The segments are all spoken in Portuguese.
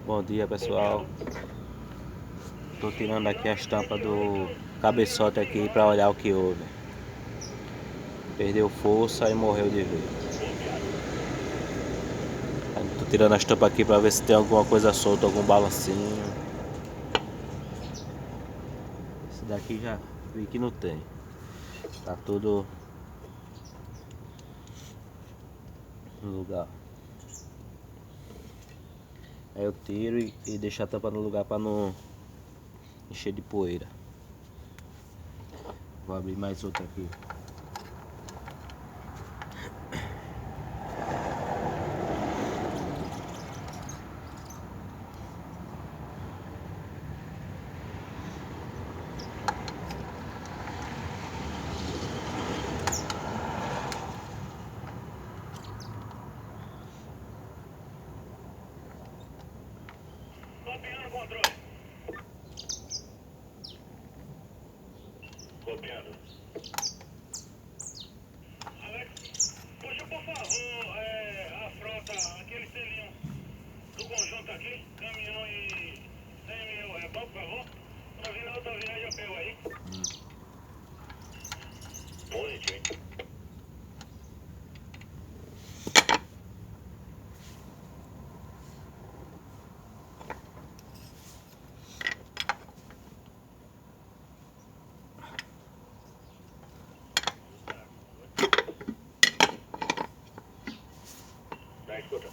Bom dia, pessoal. Tô tirando aqui as tampas do cabeçote aqui para olhar o que houve. Perdeu força e morreu de vez. Tô tirando as tampas aqui para ver se tem alguma coisa solta, algum balancinho. Esse daqui já vi que não tem. Tá tudo no lugar. Aí eu tiro e deixo a tampa no lugar para não encher de poeira. Vou abrir mais outra aqui. Copiando o controle. Copiando. Alex, puxa por favor a frota, aquele selinho do conjunto aqui, caminhão e 100 mil, bom, por favor? Pra vir na outra viagem eu pego aí. Positivo. Vai, escuta.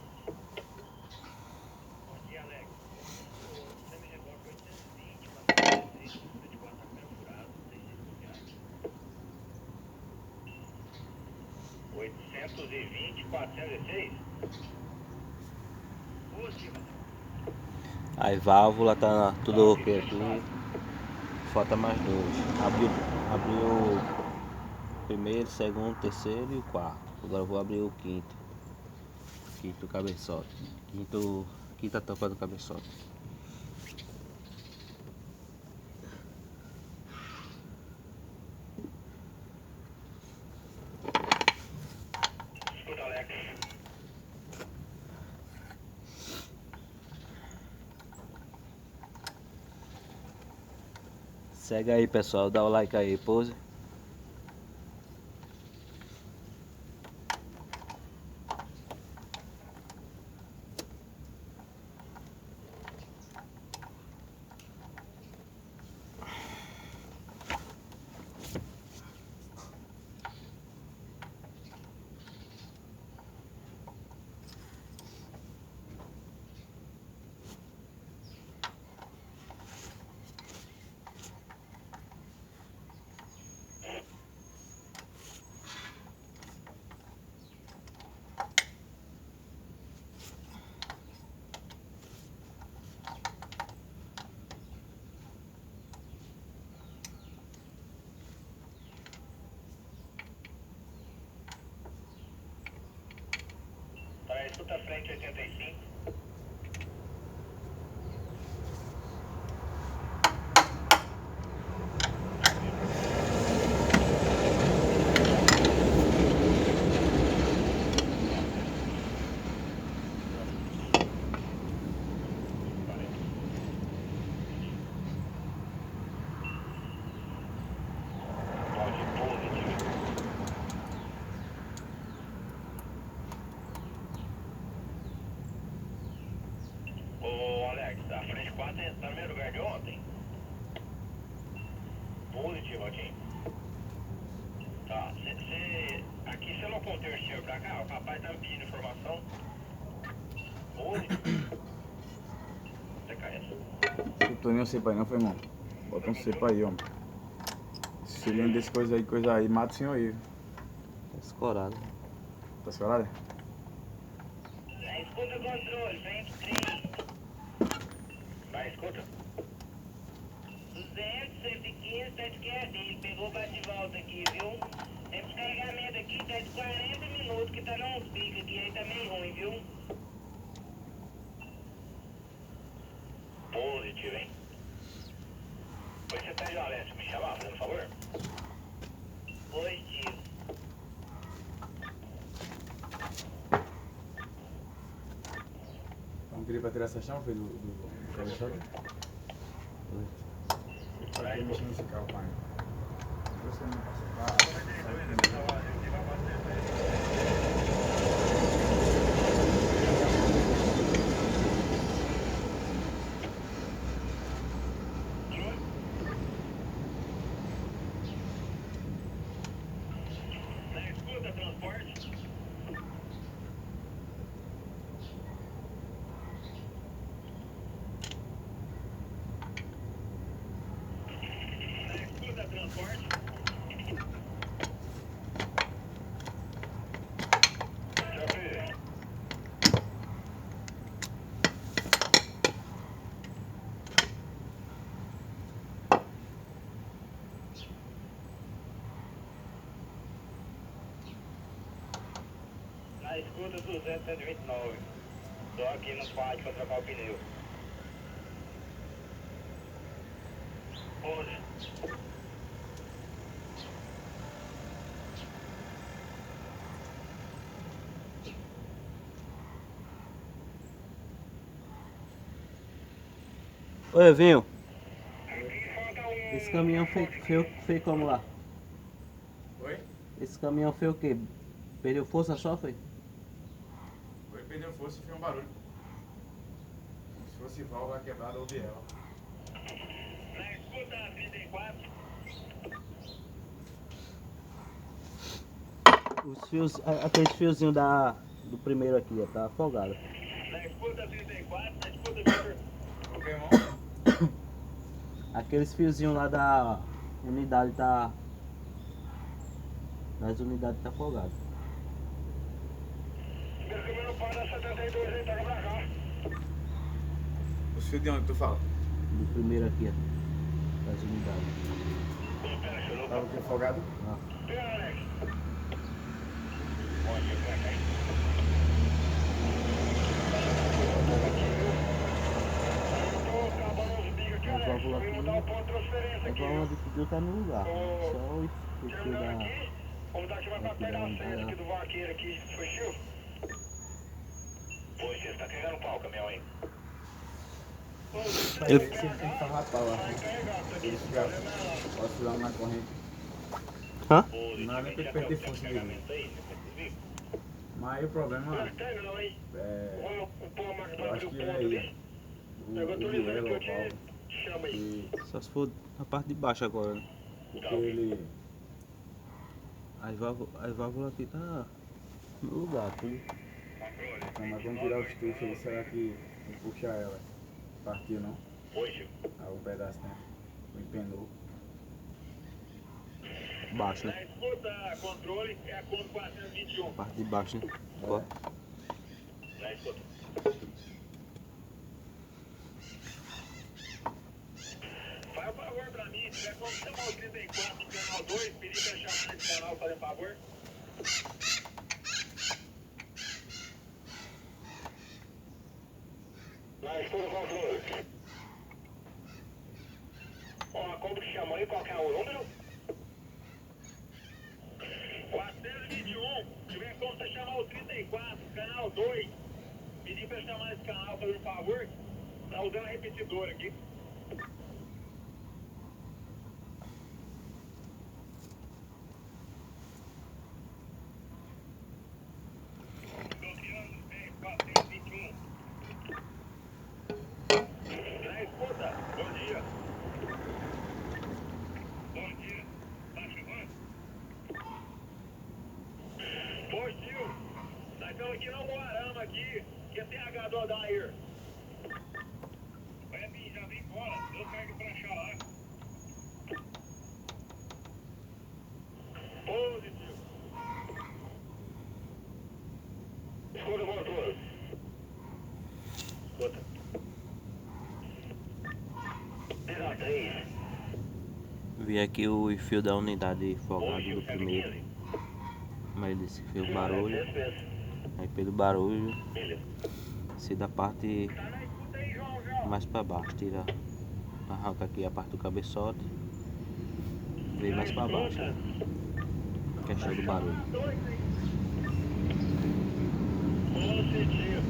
Bom dia, Alex. Você me recorta 820, 416, 54 tá perfurado, 820, 406? Positivo. Aí válvula tá tudo ok aqui. Falta mais dois. Abriu o primeiro, segundo, terceiro e o quarto. Agora eu vou abrir o quinto. Quinto cabeçote. Quinta tampa do cabeçote. Escuta, Alex. Segue aí, pessoal. Dá o like aí, pose. Para escuta frente 85. Ô Alex, a frente 4 tá no mesmo lugar de ontem? Positivo aqui. Tá, aqui você não contou o senhor pra cá? O papai tá me pedindo informação. Positivo. Você cai essa. Eu tô nem cepa aí não, foi, irmão. Bota um cepa aí, homem. Esse cilindro desse coisa aí, mata o senhor aí. Tá escorado. Tá escorado? Escuta o controle, frente 3. Vai, escuta. 200, 115, tá de esquerda. Ele pegou o bate-volta aqui, viu? Tem descarregamento aqui, tá de 40 minutos, que tá nos picos aqui, aí tá meio ruim, viu? Positivo, hein? Pois você pede o Alex me chamar, fazendo favor? Positivo. queria pra tirar essa chama, foi do cabeçote? Pra que mexer nesse carro, pai? Depois que eu não passo pra... Escuta, transporte. Escuta, transporte. Já vi. Na escuta 229. Tô aqui no pátio pra trocar o pneu. Onde? Ô Evinho, Aqui falta um... esse caminhão foi como lá? Oi? Esse caminhão foi o quê? Perdeu força só, foi? Foi, perdeu força e fez um barulho. Como se fosse válvula quebrada ou biela. Na escuta 34. Os fios, aqueles fiozinhos do primeiro aqui, ó, tá afogado. Na escuta 34. Na escuta Vitor. Ok, irmão? Aqueles fiozinhos lá da unidade tá... Das unidades tá afogado. Meu caminhão não para 72 aí, toca pra cá. Os fios de onde tu fala? Do primeiro aqui, ó. Das unidades. Espera, chorou. Tava aqui afogado? Ó. Espera, Alex. Pode ir pra cá, hein? Eu tô acabando os bicos aqui, A Alex. válvula Vim aqui, mudar o ponto de transferência a aqui, válvula viu? de fio tá no lugar. Só o fio Terminando da... aqui, vamos dar que vai pra aqui perto da da unidade, sede ó. aqui do vaqueiro aqui. Foi, tio? Pois, você tá carregando pau o caminhão, hein? Eu- Você tem que farrapar lá. Ele fica oscilando na corrente. Hã? Não é nem pra ele perder força dele. Mas aí o problema é... Eu acho que é aí, ó. O duelo, o válvula. Chama aí. Só se for na parte de baixo agora, né? Porque ele... As válvulas aqui tá no lugar, tudo. Então, mas quando tirar os tuchos aí, será que não puxa ela? Partiu não? Oi, tio. Aí um pedaço, né? O empenou. Baixo, Na né? escuta, controle é a conta 421. Parte de baixo, né? Ó. Na escuta. Faz um favor pra mim, se tiver como chamar o 34 no canal 2, pedir pra chamar esse canal, fazer um favor. Na escuta, controle. Ó, como que chama aí? Qual que é o número? 421. Se tiver como você chamar o 34, canal 2, pedir pra chamar esse canal, fazer um favor. Tá usando repetidor aqui. Na escuta, bom dia. Bom dia. Tá chamando? Pois, tio. Nós estamos aqui no Moarama aqui. Que é TH do Odair. Vai vir, já vem embora. Deu carga pra achar lá. Positivo. Escuta o controle. Escuta. 3. Vi aqui o fio da unidade folgado do primeiro. Mas ele disse que fez barulho. Aí pelo barulho, se da parte mais pra baixo, tira, arranca aqui a parte do cabeçote, vem mais pra baixo, né? Questão do barulho. Positivo.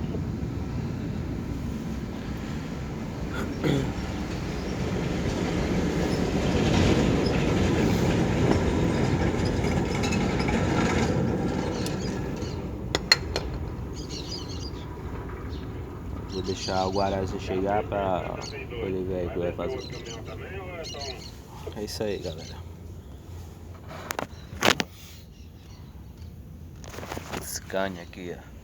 Vou deixar o Guarazinho chegar pra ele ver aí o que vai fazer. É isso aí, galera. Scania aqui, ó.